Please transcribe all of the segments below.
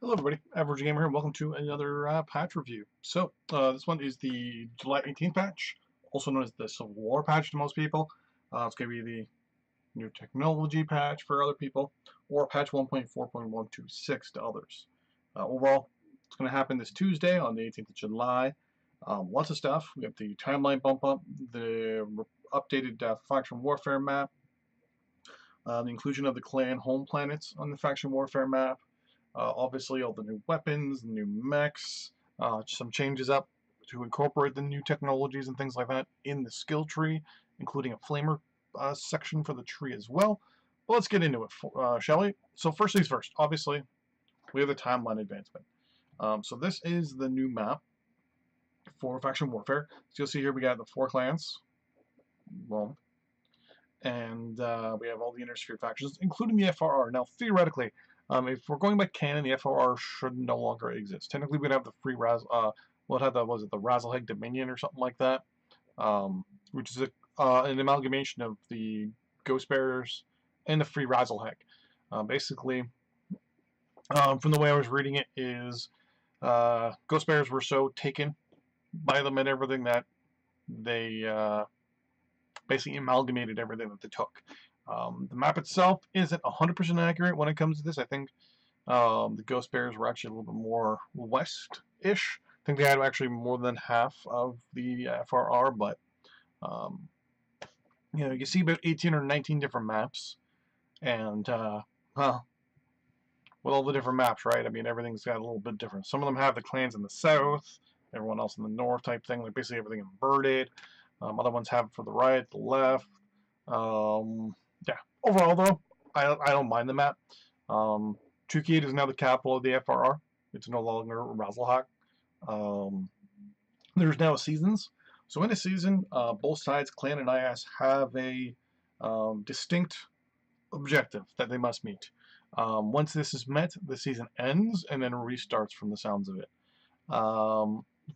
Hello everybody, Average Gamer here, and welcome to another patch review. So, this one is the July 18th patch, also known as the Civil War patch to most people. It's going to be the new technology patch for other people, or patch 1.4.126 to others. Overall, it's going to happen this Tuesday on the 18th of July. Lots of stuff. We have the timeline bump up, the updated faction warfare map, the inclusion of the clan home planets on the faction warfare map, obviously all the new weapons, the new mechs, some changes up to incorporate the new technologies and things like that in the skill tree, including a flamer section for the tree as well. But let's get into it, shall we? So first things first, obviously, we have the timeline advancement. So this is the new map for faction warfare. So you'll see here we got the 4 clans. Well, and we have all the Intersphere factions, including the FRR. Now, theoretically, if we're going by canon, the FRR should no longer exist. Technically, we'd have the free we'll have the, was it the Razzleheg Dominion or something like that, which is an amalgamation of the Ghost Bearers and the free Razzleheg. Basically, from the way I was reading it, is Ghost Bearers were so taken by them and everything that they basically amalgamated everything that they took. The map itself isn't 100% accurate when it comes to this. I think the Ghost Bears were actually a little bit more west-ish. I think they had actually more than half of the FRR, but you can see about 18 or 19 different maps, and well, with all the different maps, right? I mean, everything's got a little bit different. Some of them have the clans in the south, everyone else in the north type thing, like basically everything inverted. Other ones have for the right, the left. Yeah. Overall, though, I don't mind the map. Tukid is now the capital of the FRR. It's no longer Razzlehawk. There's now seasons. So in a season, both sides, Clan and IS, have a distinct objective that they must meet. Once this is met, the season ends and then restarts from the sounds of it.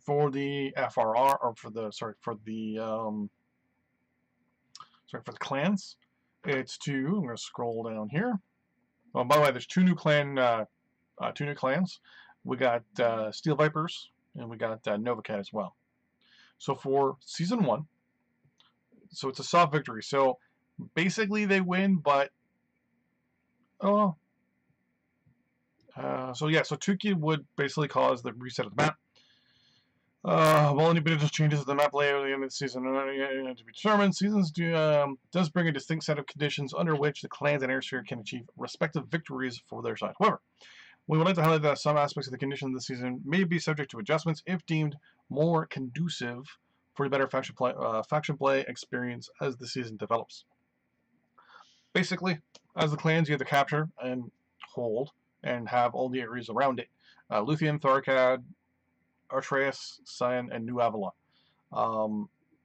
For the FRR, or for the for the clans, it's two. I'm going to scroll down here. Oh, by the way, there's two new clans. We got Steel Vipers and we got Novacat as well. So for season 1, so it's a soft victory. So basically they win, but oh. So yeah, so Tukid would basically cause the reset of the map. While any just changes to the map layout at the end of the season to be determined, seasons does bring a distinct set of conditions under which the clans and Airsphere can achieve respective victories for their side. However, we would like to highlight that some aspects of the conditions of the season may be subject to adjustments if deemed more conducive for a better faction play experience as the season develops. Basically, as the clans, you have to capture and hold and have all the areas around it. Luthien, Tharkad, Artreus, Cyan, and New Avalon.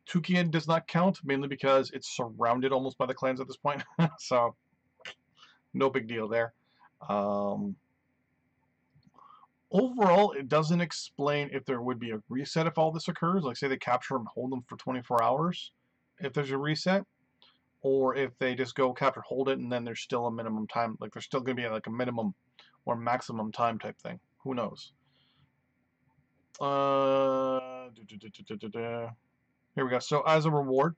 Tukian does not count, mainly because it's surrounded almost by the clans at this point, so no big deal there. Overall, it doesn't explain if there would be a reset if all this occurs. Like, say they capture and hold them for 24 hours, if there's a reset, or if they just go capture, hold it, and then there's still a minimum time. Like, there's still going to be like a minimum or maximum time type thing. Who knows? Here we go. So as a reward,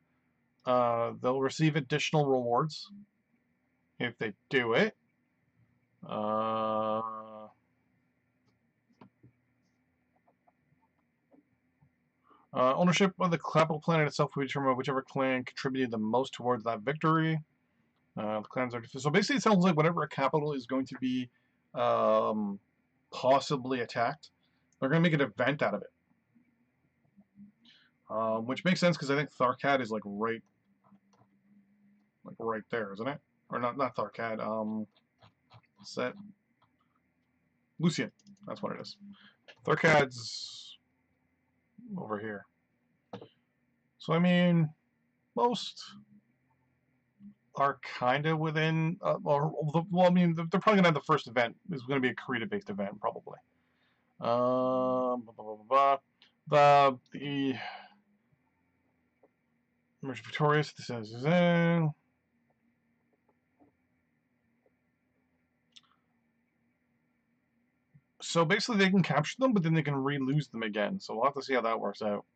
they'll receive additional rewards if they do it. Ownership of the capital planet itself will determine whichever clan contributed the most towards that victory. The clans are so basically it sounds like whenever a capital is going to be possibly attacked, they're going to make an event out of it. Which makes sense because I think Tharkad is like right there, isn't it? Or not Tharkad. Set Lucian. That's what it is. Tharkad's over here. So I mean, most are kind of within. Well, I mean, they're probably gonna have the first event. It's gonna be a creative-based event, probably. The Emerge Victorious. This is So basically they can capture them, but then they can re-lose them again. So we'll have to see how that works out.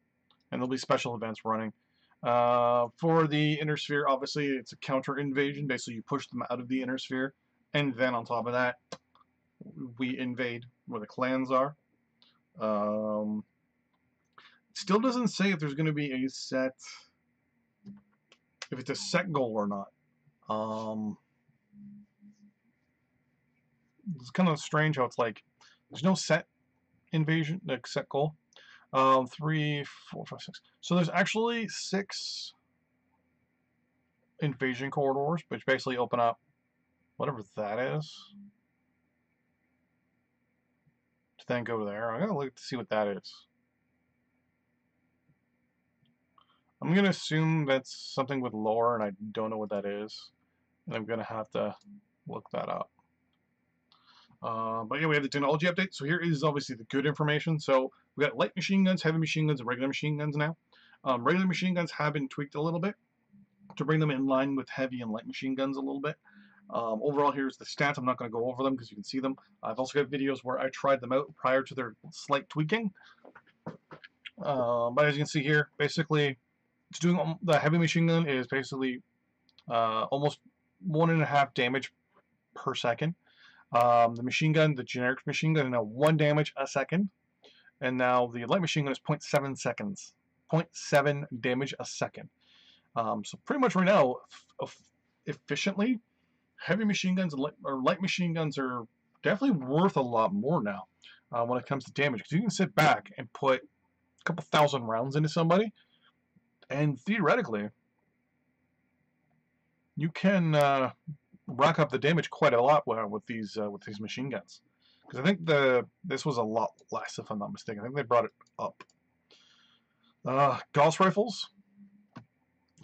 And there'll be special events running. For the inner sphere, obviously it's a counter invasion. Basically you push them out of the inner sphere, and then on top of that, we invade where the clans are. Still doesn't say if there's going to be a set, if it's a set goal or not. It's kind of strange how it's like there's no set invasion, like set goal. 3, 4, 5, 6. So there's actually 6 invasion corridors, which basically open up whatever that is. To then go there. I'm gonna look to see what that is. I'm gonna assume that's something with lore, and I don't know what that is, and I'm gonna have to look that up. But yeah, we have the technology update. So here is obviously the good information. So we got light machine guns, heavy machine guns, and regular machine guns now. Regular machine guns have been tweaked a little bit to bring them in line with heavy and light machine guns a little bit. Overall, here's the stats. I'm not going to go over them because you can see them. I've also got videos where I tried them out prior to their slight tweaking. But as you can see here, basically, it's doing the heavy machine gun is basically almost 1.5 damage per second. The machine gun, the generic machine gun, is now 1 damage a second, and now the light machine gun is 0.7 seconds, 0.7 damage a second. So pretty much right now, efficiently, heavy machine guns or light machine guns are definitely worth a lot more now when it comes to damage, because you can sit back and put a couple thousand rounds into somebody, and theoretically, you can rack up the damage quite a lot with these machine guns. Because I think this was a lot less, if I'm not mistaken. I think they brought it up. Gauss rifles.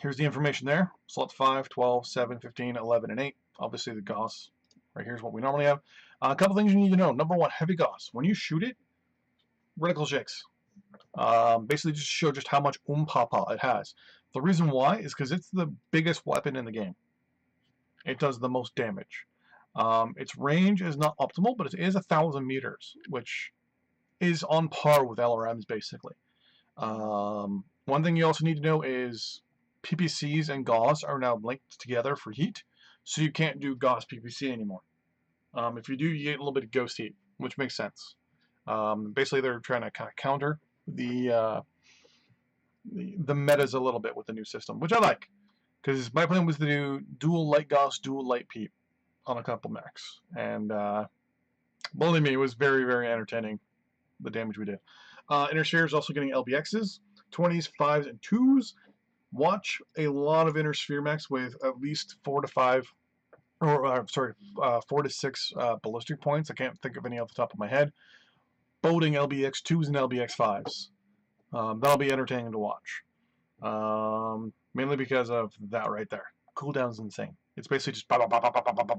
Here's the information there. Slot 5, 12, 7, 15, 11, and 8. Obviously the Gauss right here is what we normally have. A couple things you need to know. Number 1, heavy Gauss. When you shoot it, reticle shakes. Basically just show just how much papa it has. The reason why is because it's the biggest weapon in the game. It does the most damage. Its range is not optimal, but it is 1,000 meters, which is on par with LRMs basically. One thing you also need to know is PPCs and Gauss are now linked together for heat, so you can't do Gauss PPC anymore. If you do, you get a little bit of ghost heat, which makes sense. Basically, they're trying to kind of counter the metas a little bit with the new system, which I like, because my plan was to do dual light Gauss, dual light PEEP on a couple mechs, and believe me, it was very, very entertaining, the damage we did. Inner Sphere is also getting LBXs, 20s, 5s, and 2s. Watch a lot of Inner Sphere mechs with at least 4 to 5, or 4 to 6 ballistic points. I can't think of any off the top of my head. Boating LBX 2s and LBX 5s. That'll be entertaining to watch. Mainly because of that right there. Cooldown's insane. It's basically just bah, bah, bah, bah, bah, bah, bah,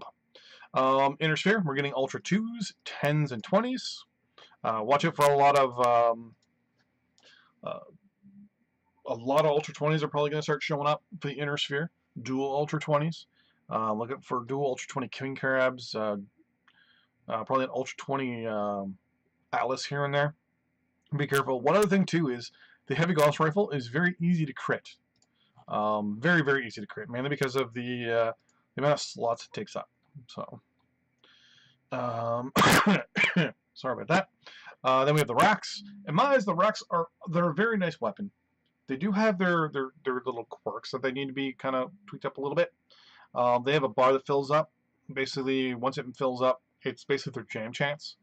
bah. Inner Sphere, we're getting Ultra 2s, 10s, and 20s. Watch out for a lot of Ultra 20s are probably going to start showing up for the Inner Sphere. Dual Ultra 20s. Look out for dual Ultra 20 King Crabs. Probably an Ultra 20 Atlas here and there. Be careful. One other thing too is the heavy Gauss rifle is very easy to crit. Very, very easy to crit, mainly because of the amount of slots it takes up. So, sorry about that. Then we have the racks. In my eyes, the racks they're a very nice weapon. They do have their little quirks that they need to be kind of tweaked up a little bit. They have a bar that fills up. Basically, once it fills up, it's basically their jam chance.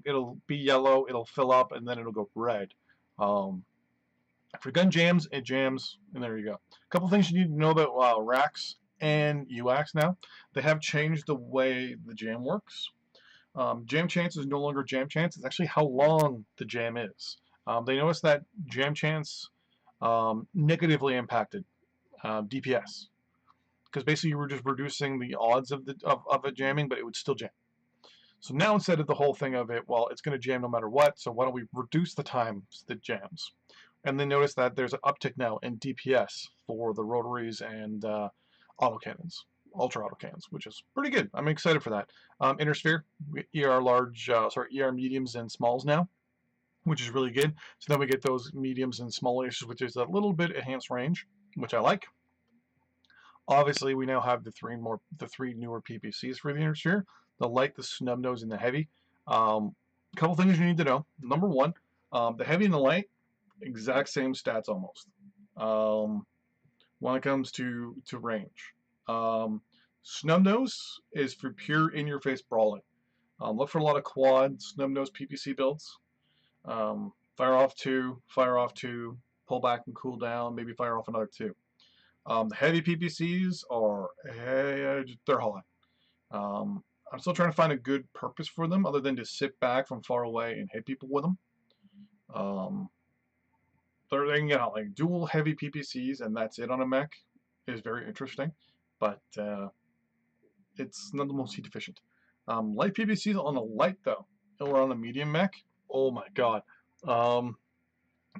It'll be yellow, it'll fill up, and then it'll go red. If your gun jams, it jams, and there you go. A couple things you need to know about racks and UACs now. They have changed the way the jam works. Jam chance is no longer jam chance. It's actually how long the jam is. They noticed that jam chance negatively impacted DPS, because basically you were just reducing the odds of it jamming, but it would still jam. So now instead of the whole thing of it, well, it's going to jam no matter what, so why don't we reduce the times that jams? And they notice that there's an uptick now in DPS for the rotaries and autocannons. ultra autocannons, which is pretty good. I'm excited for that. Inner sphere, ER mediums and smalls now, which is really good. So then we get those mediums and small issues, which is a little bit enhanced range, which I like. Obviously, we now have the three newer PPCs for the inner sphere: the light, the snub nose, and the heavy. Couple things you need to know. Number one, the heavy and the light, exact same stats almost. When it comes to range, snub nose is for pure in-your-face brawling. Look for a lot of quad snub nose PPC builds. Fire off two, pull back and cool down, maybe fire off another two. The heavy PPCs are they're high. I'm still trying to find a good purpose for them other than to sit back from far away and hit people with them. They can get out like dual heavy PPCs and that's it on a mech is very interesting, but it's not the most heat efficient. Light PPCs on the light though, or on a medium mech, oh my god.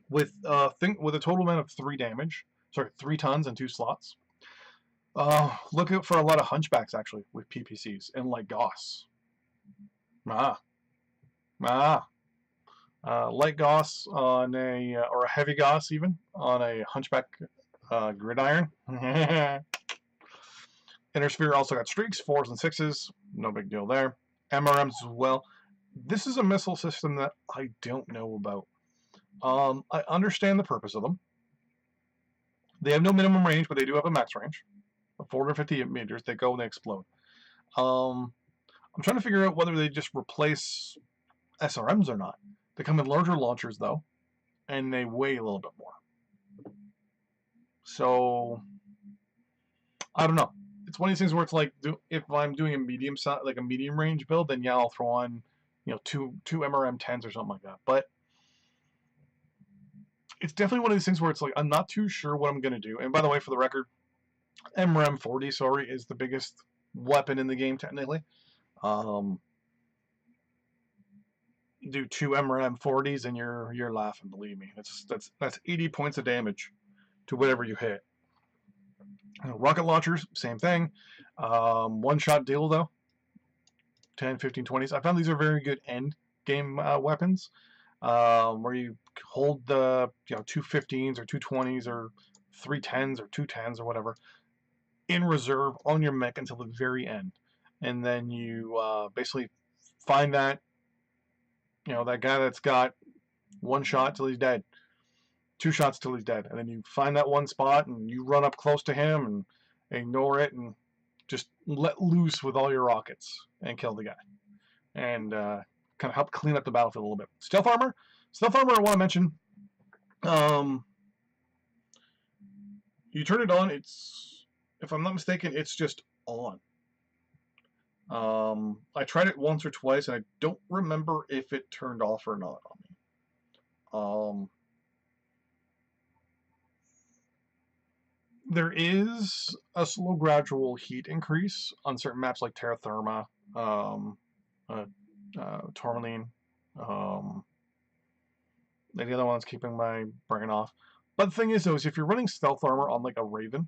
With a total amount of 3 tons and 2 slots. Look out for a lot of hunchbacks actually with PPCs and like Goss. Light Goss on or a heavy Goss even on a hunchback gridiron. Inner sphere also got streaks, 4s and 6s, no big deal there. MRMs as well. This is a missile system that I don't know about. I understand the purpose of them. They have no minimum range, but they do have a max range of 450 meters. They go and they explode. I'm trying to figure out whether they just replace SRMs or not. They come in larger launchers though, and they weigh a little bit more. So I don't know. It's one of these things where it's like, if I'm doing a medium range build, then yeah, I'll throw on, two MRM 10s or something like that. But it's definitely one of these things where it's like, I'm not too sure what I'm going to do. And by the way, for the record, MRM 40, is the biggest weapon in the game, technically. You do 2 MRM 40s and you're laughing, believe me. That's 80 points of damage to whatever you hit. Rocket launchers, same thing. One-shot deal, though. 10, 15, 20s. I found these are very good end game weapons. Where you hold the 2 15s or 2 20s or 3 10s or 2 10s or whatever in reserve on your mech until the very end, and then you basically find that that guy that's got 1 shot till he's dead, 2 shots till he's dead, and then you find that one spot and you run up close to him and ignore it and just let loose with all your rockets and kill the guy, and kind of help clean up the battlefield a little bit. Stealth armor I want to mention, you turn it on, it's, if I'm not mistaken, it's just on. I tried it once or twice and I don't remember if it turned off or not on me. There is a slow gradual heat increase on certain maps like Terra Firma, Tourmaline, the other one's keeping my brain off. But the thing is, though, is if you're running stealth armor on like a Raven,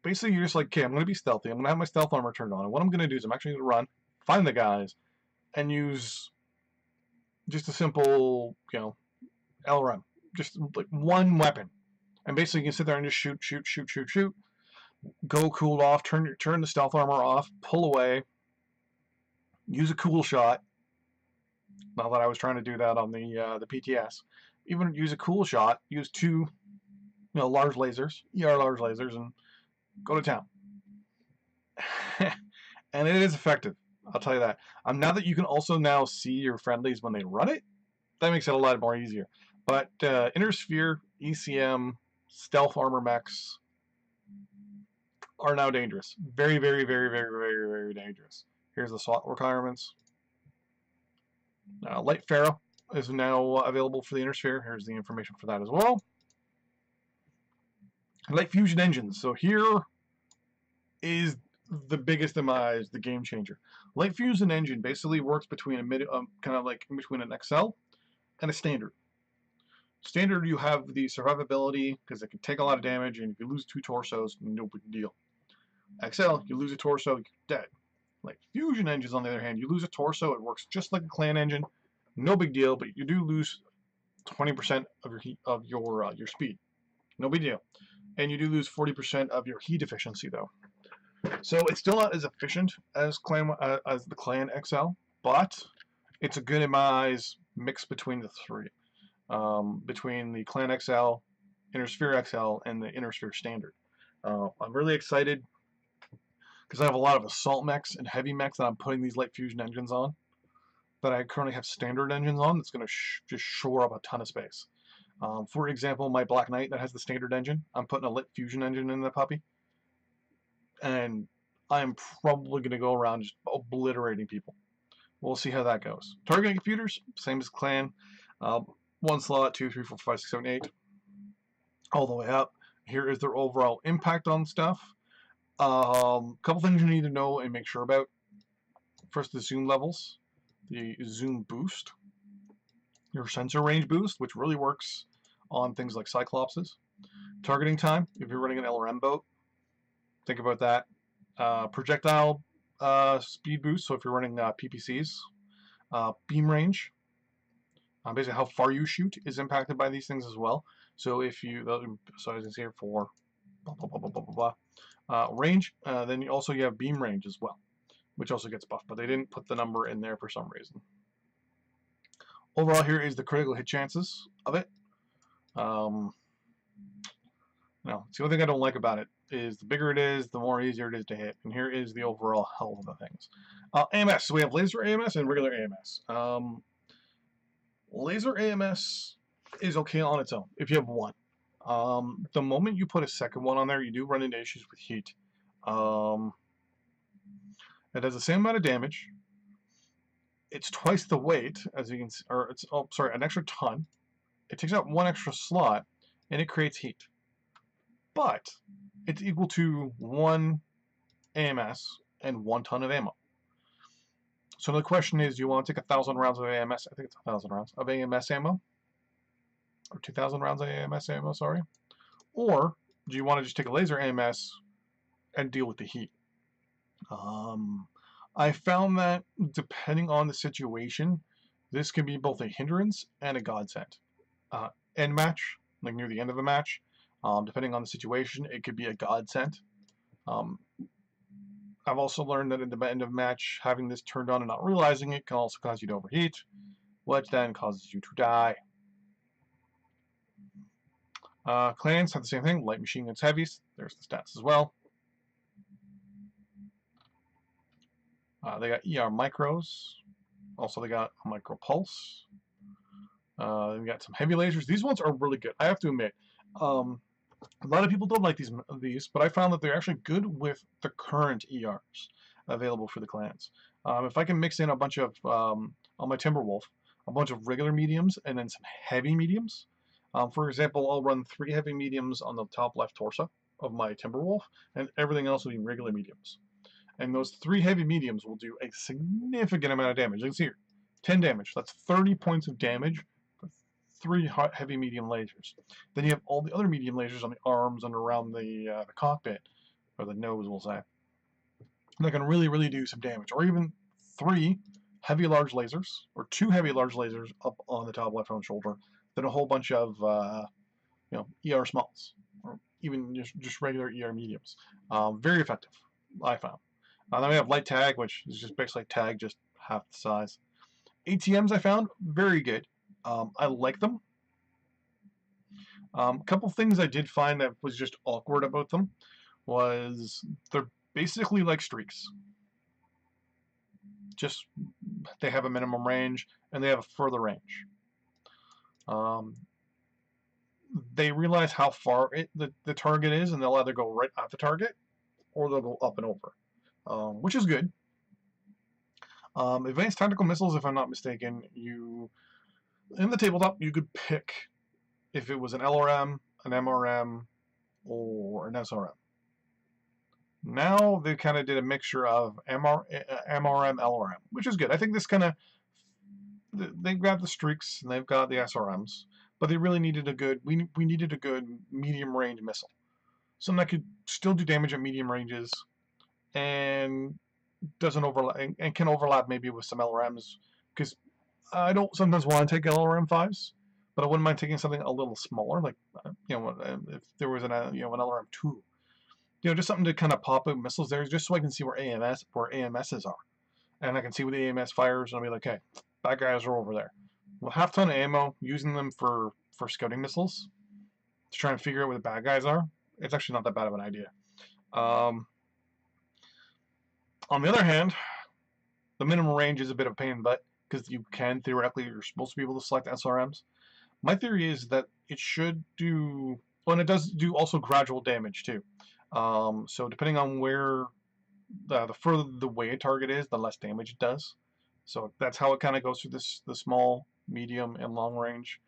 basically you're just like, okay, I'm going to be stealthy. I'm going to have my stealth armor turned on. And what I'm going to do is I'm actually going to run, find the guys, and use just a simple, LRM. Just like one weapon. And basically you can sit there and just shoot. Go cool off, turn the stealth armor off, pull away, use a cool shot. Not that I was trying to do that on the PTS. Even use a cool shot, use 2 large lasers, large lasers, and go to town. And it is effective, I'll tell you that. Now that you can also now see your friendlies when they run it, that makes it a lot more easier. But Inner Sphere, ECM, stealth armor mechs are now dangerous. Very, very, very, very, very, very dangerous. Here's the slot requirements. Light Pharaoh is now available for the Inner Sphere. Here's the information for that as well. Light Fusion engines. So here is the biggest in my eyes, the game changer. Light Fusion engine basically works between kind of like in between an XL and a standard. Standard, you have the survivability because it can take a lot of damage, and if you lose 2 torsos, no big deal. XL, you lose a torso, you're dead. Like fusion engines, on the other hand, you lose a torso, it works just like a clan engine, no big deal, but you do lose 20% of your heat, of your speed, no big deal, and you do lose 40% of your heat efficiency though. So it's still not as efficient as the Clan XL, but it's a good in my eyes mix between the three, between the Clan XL, Inner Sphere XL, and the Inner Sphere Standard. I'm really excited because I have a lot of assault mechs and heavy mechs that I'm putting these light fusion engines on that I currently have standard engines on. That's going to just shore up a ton of space. For example, my Black Knight that has the standard engine, I'm putting a lit fusion engine in the puppy, and I'm probably going to go around just obliterating people. We'll see how that goes. Targeting computers, same as Clan. 1 slot, 2, 3, 4, 5, 6, 7, 8, all the way up. Here is their overall impact on stuff. Couple things you need to know and make sure about. First, the zoom levels, the zoom boost, your sensor range boost, which really works on things like Cyclopses. Targeting time, if you're running an LRM boat, think about that. Projectile speed boost, so if you're running PPCs. Beam range, basically how far you shoot is impacted by these things as well. So if you, so as I say here for blah, blah, blah, blah, blah, blah, range, then you also have beam range as well, which also gets buffed, but they didn't put the number in there for some reason. Overall, here is the critical hit chances of it. No, the only thing I don't like about it is the bigger it is, the more easier it is to hit. And here is the overall health of the things. AMS, so we have laser AMS and regular AMS. Laser AMS is okay on its own if you have one. The moment you put a second one on there, you do run into issues with heat. It has the same amount of damage. It's twice the weight, as you can see, or it's, oh, sorry, an extra ton. It takes out 1 extra slot, and it creates heat. But it's equal to 1 AMS and 1 ton of ammo. So the question is, do you want to take 1,000 rounds of AMS? I think it's 1,000 rounds of AMS ammo, or 2,000 rounds of AMS ammo, sorry. Or do you want to just take a laser AMS and deal with the heat? I found that depending on the situation, this can be both a hindrance and a godsend. End match, like near the end of the match, depending on the situation, it could be a godsend. I've also learned that at the end of match, having this turned on and not realizing it can also cause you to overheat, which then causes you to die. Clans have the same thing, light machine guns, heavies. There's the stats as well. They got ER micros. Also, they got a micro pulse. They got some heavy lasers. These ones are really good, I have to admit. A lot of people don't like these, but I found that they're actually good with the current ERs available for the clans. If I can mix in a bunch of, on my Timberwolf, a bunch of regular mediums and then some heavy mediums. For example, I'll run 3 heavy mediums on the top left torso of my Timberwolf, and everything else will be regular mediums. And those 3 heavy mediums will do a significant amount of damage. You can see here, 10 damage. That's 30 points of damage for 3 heavy medium lasers. Then you have all the other medium lasers on the arms and around the cockpit, or the nose, we'll say. And they can really, really do some damage. Or even 3 heavy large lasers, or 2 heavy large lasers up on the top left-hand shoulder. Then a whole bunch of ER smalls, or even just regular ER mediums. Very effective, I found. Then we have light tag, which is just basically tag, just half the size. ATMs I found very good. I like them. A couple things I did find that was just awkward about them was they're basically like streaks. Just they have a minimum range and they have a further range. They realize how far the target is, and they'll either go right at the target or they'll go up and over. Which is good. Advanced tactical missiles, if I'm not mistaken, in the tabletop you could pick if it was an LRM, an MRM, or an SRM. Now they kind of did a mixture of MRM, LRM, which is good. I think this kind of, they've got the streaks and they've got the SRMs, but they really needed a good. We needed a good medium range missile, something that could still do damage at medium ranges and doesn't overlap and can overlap maybe with some LRMs, because I don't sometimes want to take LRM 5s, but I wouldn't mind taking something a little smaller, like if there was an an LRM 2, just something to kind of pop out missiles there, just so I can see where AMSs are, and I can see where the AMS fires, and I'll be like, okay, bad guys are over there. With half ton of ammo, using them for scouting missiles to try and figure out where the bad guys are, it's actually not that bad of an idea. Um, on the other hand, the minimum range is a bit of a pain in the butt, because you're supposed to be able to select SRMs. My theory is that it should do, well, and it does do also gradual damage too. So depending on where the further the way a target is, the less damage it does. So that's how it kind of goes through the small, medium, and long range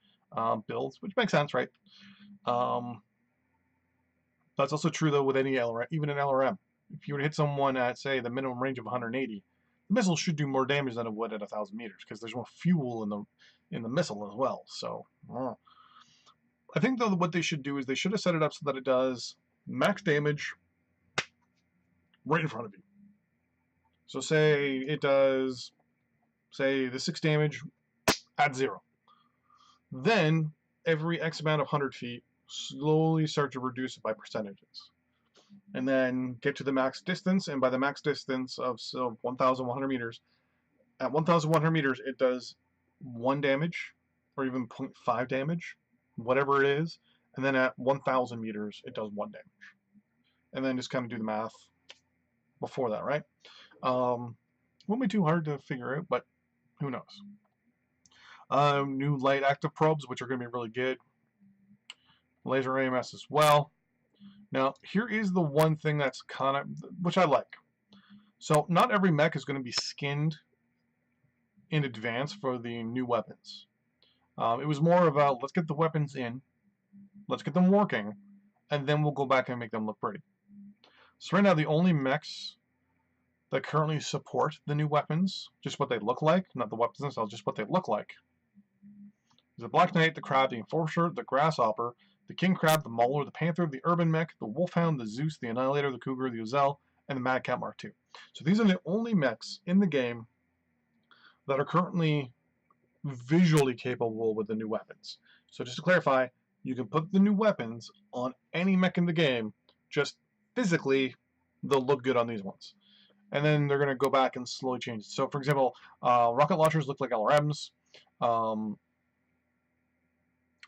builds, which makes sense, right? That's also true though with any LRM, even an LRM. If you were to hit someone at, say, the minimum range of 180, the missile should do more damage than it would at 1,000 meters, because there's more fuel in the missile as well. So I think though what they should do is they should have set it up so that it does max damage right in front of you. So say it does, say, the 6 damage at 0. Then every X amount of 100 feet, slowly start to reduce it by percentages, and then get to the max distance. And by the max distance of 1,100 meters, at 1,100 meters it does 1 damage, or even 0.5 damage, whatever it is. And then at 1,000 meters it does 1 damage, and then just kind of do the math before that, right? Won't be too hard to figure out, but who knows. New light active probes, which are going to be really good. Laser AMS as well. Now, here is the one thing that's kind of, which I like. So, not every mech is going to be skinned in advance for the new weapons. It was more about, let's get the weapons in, let's get them working, and then we'll go back and make them look pretty. So right now, the only mechs that currently support the new weapons, just what they look like, not the weapons themselves, just what they look like, is the Black Knight, the Crab, the Enforcer, the Grasshopper, the King Crab, the Mauler, the Panther, the Urban Mech, the Wolfhound, the Zeus, the Annihilator, the Cougar, the Gazelle, and the Mad Cat Mark II. So these are the only mechs in the game that are currently visually capable with the new weapons. So just to clarify, you can put the new weapons on any mech in the game, just physically they'll look good on these ones. And then they're going to go back and slowly change it. So for example, rocket launchers look like LRMs.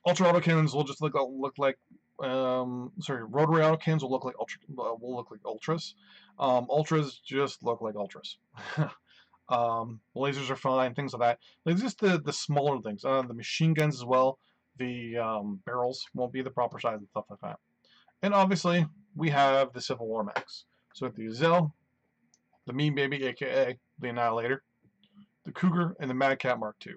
Ultra autocannons will just look like rotary autocannons will look like ultras. Ultras just look like ultras. Lasers are fine, things like that. Like just the smaller things. The machine guns as well. The barrels won't be the proper size and stuff like that. And obviously we have the Civil War mechs. So with the Gazelle, the Mean Baby, aka the Annihilator, the Cougar, and the Mad Cat Mark II.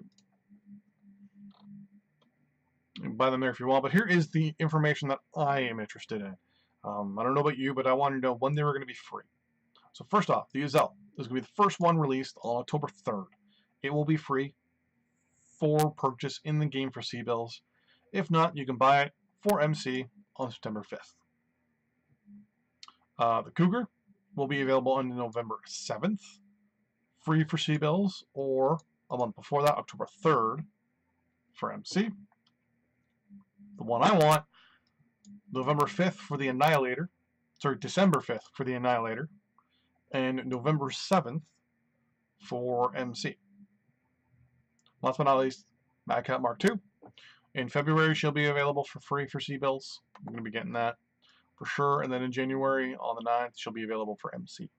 Buy them there if you want, but here is the information that I am interested in. I don't know about you, but I wanted to know when they were going to be free. So first off, the Gazelle is going to be the first one released on October 3rd. It will be free for purchase in the game for C-Bills. If not, you can buy it for MC on September 5th. The Cougar will be available on November 7th, free for C-Bills, or a month before that, October 3rd, for MC. The one I want, November 5th for the Annihilator, December 5th for the Annihilator, and November 7th for MC. Last but not least, Mad Cat Mark II. In February, she'll be available for free for C-Bills. I'm going to be getting that for sure. And then in January, on the 9th, she'll be available for MC.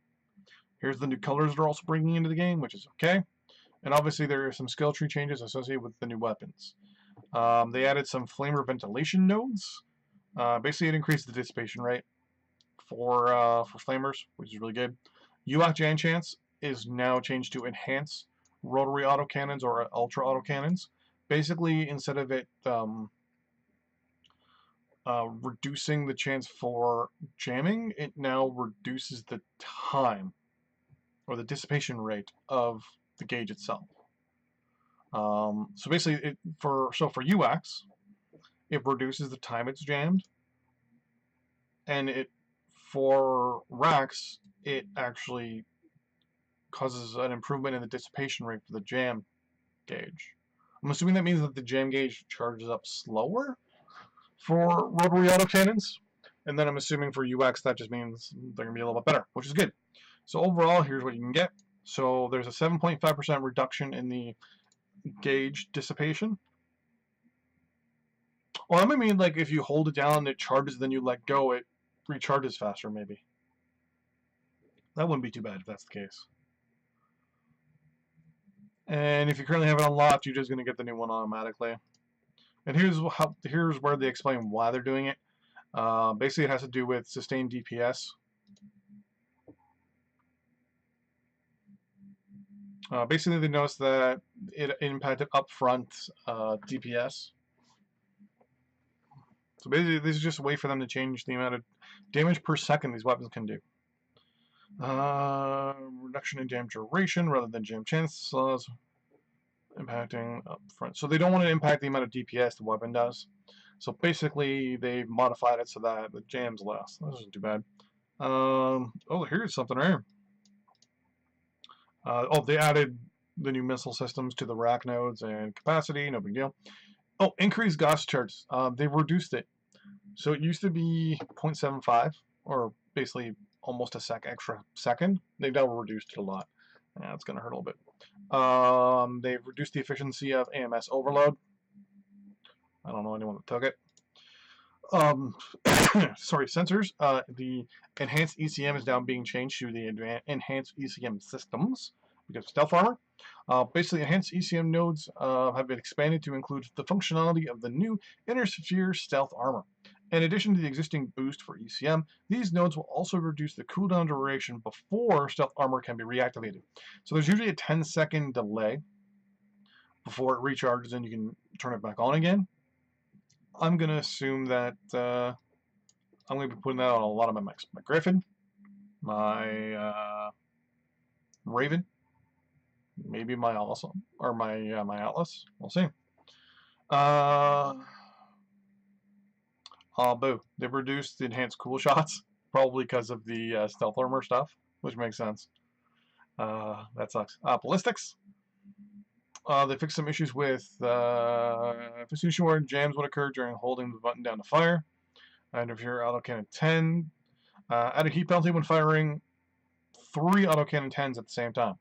Here's the new colors they're also bringing into the game, which is okay. And obviously, there are some skill tree changes associated with the new weapons. They added some flamer ventilation nodes. Basically, it increased the dissipation rate for flamers, which is really good. UAC Jan Chance is now changed to enhance rotary autocannons or ultra autocannons. Basically, instead of it reducing the chance for jamming, it now reduces the time or the dissipation rate of the gauge itself. So basically, for UACs, it reduces the time it's jammed, and for racks it actually causes an improvement in the dissipation rate for the jam gauge. I'm assuming that means that the jam gauge charges up slower for rotary autocannons, and then I'm assuming for UX that just means they're going to be a little bit better, which is good. So overall, here's what you can get. So there's a 7.5% reduction in the gauge dissipation. Well, I mean, like, if you hold it down, it charges, then you let go, it recharges faster, maybe. That wouldn't be too bad if that's the case. And if you currently have it unlocked, you're just going to get the new one automatically. And here's where they explain why they're doing it. Basically, it has to do with sustained DPS. Basically, they noticed that it impacted upfront DPS. So basically, this is just a way for them to change the amount of damage per second these weapons can do. Reduction in jam duration rather than jam chances, impacting upfront. So they don't want to impact the amount of DPS the weapon does. So basically, they modified it so that the jams less. This isn't too bad. Oh, here's something right here. They added the new missile systems to the rack nodes and capacity. No big deal. Oh, increased gas charges. They reduced it. So it used to be 0.75, or basically almost a extra second. They've now reduced it a lot. Yeah, it's going to hurt a little bit. They've reduced the efficiency of AMS overload. I don't know anyone that took it. Sorry, sensors. The enhanced ECM is now being changed to the enhanced ECM systems because of stealth armor. Basically, enhanced ECM nodes have been expanded to include the functionality of the new inner sphere stealth armor. In addition to the existing boost for ECM, these nodes will also reduce the cooldown duration before stealth armor can be reactivated. So there's usually a 10-second delay before it recharges and you can turn it back on again. I'm going to assume that I'm going to be putting that on a lot of my mechs. My Griffin, my Raven, maybe my Awesome, or my Atlas. We'll see. Boo. They've reduced the enhanced cool shots, probably because of the stealth armor stuff, which makes sense. That sucks. Ballistics. They fixed some issues with situation where jams would occur during holding the button down to fire. And if you're autocannon 10, added heat penalty when firing 3 autocannon 10s at the same time.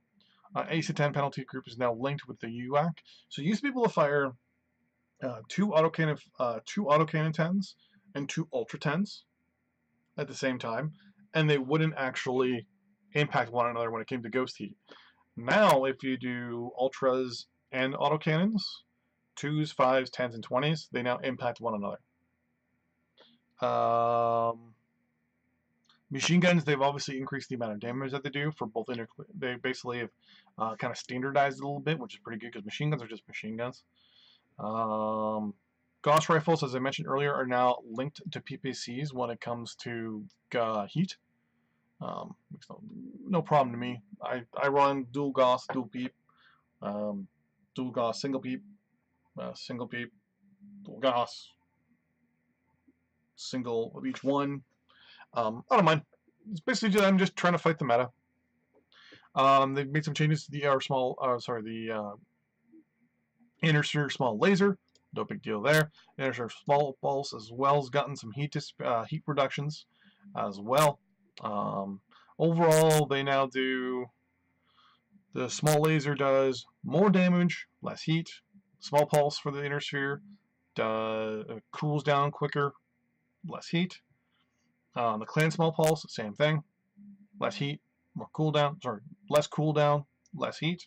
AC 10 penalty group is now linked with the UAC. So you used to be able to fire 2 autocannon 10s and 2 ultra 10s at the same time, and they wouldn't actually impact one another when it came to ghost heat. Now, if you do ultras and autocannons, 2s, 5s, 10s, and 20s, they now impact one another. Machine guns, they've obviously increased the amount of damage that they do for both. They basically have kind of standardized it a little bit, which is pretty good because machine guns are just machine guns. Gauss rifles, as I mentioned earlier, are now linked to PPCs when it comes to heat. No problem to me. I run dual Gauss, dual peep, dual Gauss, single peep, dual Gauss, single of each one. I don't mind. It's basically just, I'm just trying to fight the meta. They've made some changes to the inner sphere small laser. No big deal there. Inner sphere small pulse as well has gotten some heat reductions as well. Overall, they now do. The small laser does more damage, less heat. Small pulse for the inner sphere cools down quicker, less heat. The clan small pulse, same thing. Less heat, more cooldown. Sorry, less cooldown, less heat.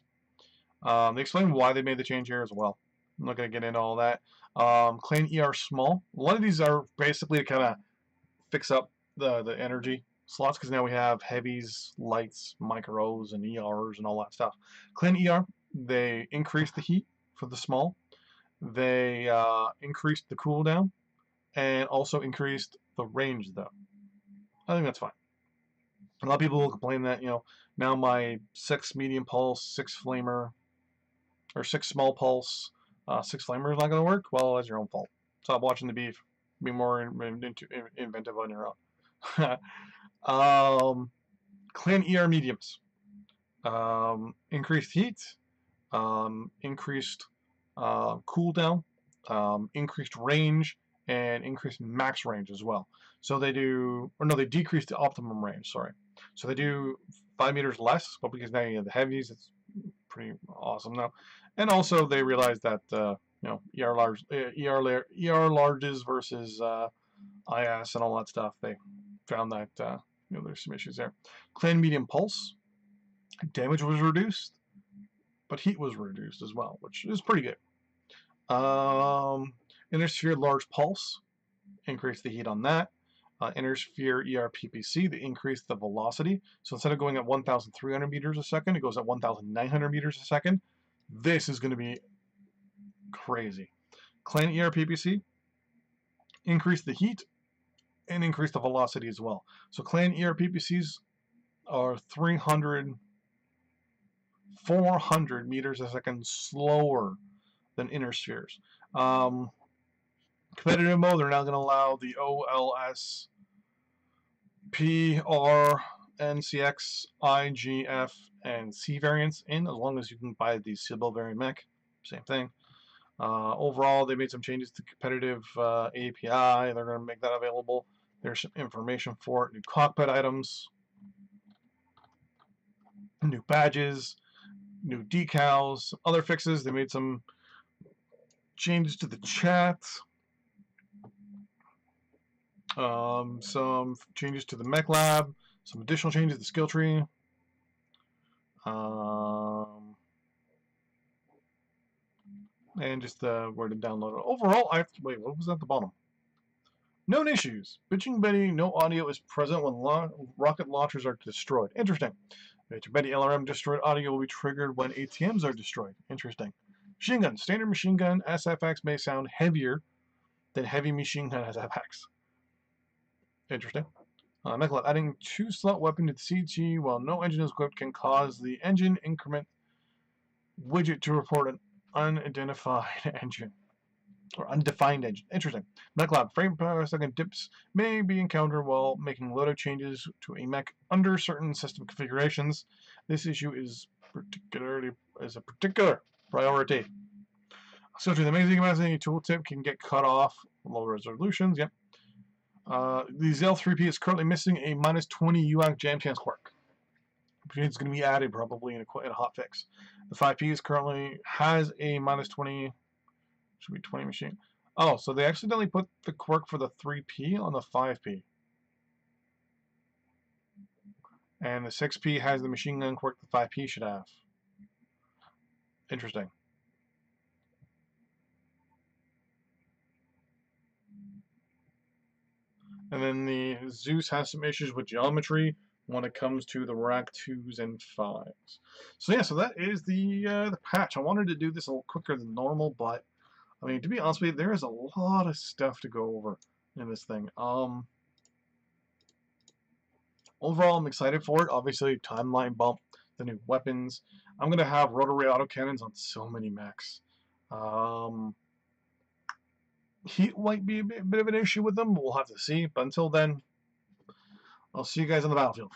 They explain why they made the change here as well. I'm not going to get into all that. Clan ER small. A lot of these are basically to kind of fix up the energy slots because now we have heavies, lights, micros, and ERs and all that stuff. Clan ER, they increased the heat for the small. They increased the cooldown and also increased the range though. I think that's fine. A lot of people will complain that, now my 6 medium pulse, 6 flamer, or 6 small pulse, 6 flamer is not going to work. Well, that's your own fault. Stop watching the beef. Be more inventive on your own. Clan ER mediums. Increased heat. Increased cooldown. Increased range. And increased max range as well. So they do, or no, they decrease the optimum range, sorry. So they do 5 meters less, but because now you have the heavies, it's pretty awesome now. And also they realized that, ER larges versus IS and all that stuff, they found that, there's some issues there. Clan medium pulse, damage was reduced, but heat was reduced as well, which is pretty good. Inner sphere large pulse, increase the heat on that. Inner sphere ER PPC, they increase the velocity. So instead of going at 1,300 meters a second, it goes at 1,900 meters a second. This is going to be crazy. Clan ER PPC, increase the heat and increase the velocity as well. So clan ER PPCs are 400 meters a second slower than inner spheres. Competitive mode, they're now going to allow the OLS, PR, NCX, IGF, and C variants in, as long as you can buy the Sybil variant mech. Same thing. Overall, they made some changes to competitive API. They're going to make that available. There's some information for it. New cockpit items, new badges, new decals, other fixes. They made some changes to the chat. Some changes to the mech lab, some additional changes to the skill tree. And just where to download it. Overall, wait, what was at the bottom? Known issues. Bitching Betty, no audio is present when rocket launchers are destroyed. Interesting. Bitching Betty LRM destroyed audio will be triggered when ATMs are destroyed. Interesting. Machine gun. Standard machine gun SFX may sound heavier than heavy machine gun SFX. Interesting. Mechlab, adding 2 slot weapon to the CG while no engine is equipped can cause the engine increment widget to report an unidentified engine. Or undefined engine. Interesting. Mechlab, frame per second dips may be encountered while making loadout changes to a mech under certain system configurations. This issue is a particular priority. So to the amazing amazing tooltip can get cut off. Low resolutions, yep. The ZL3P is currently missing a -20 UAC jam chance quirk. It's going to be added probably in a hotfix. The 5P is currently has a -20, should be 20 machine. Oh, so they accidentally put the quirk for the 3P on the 5P. And the 6P has the machine gun quirk the 5P should have. Interesting. And then the Zeus has some issues with geometry when it comes to the rack 2s and 5s. So yeah, so that is the patch. I wanted to do this a little quicker than normal, but I mean, to be honest with you, there is a lot of stuff to go over in this thing. Overall, I'm excited for it. Obviously, timeline bump, the new weapons. I'm gonna have rotary autocannons on so many mechs. Heat might be a bit of an issue with them. We'll have to see. But until then, I'll see you guys on the battlefield.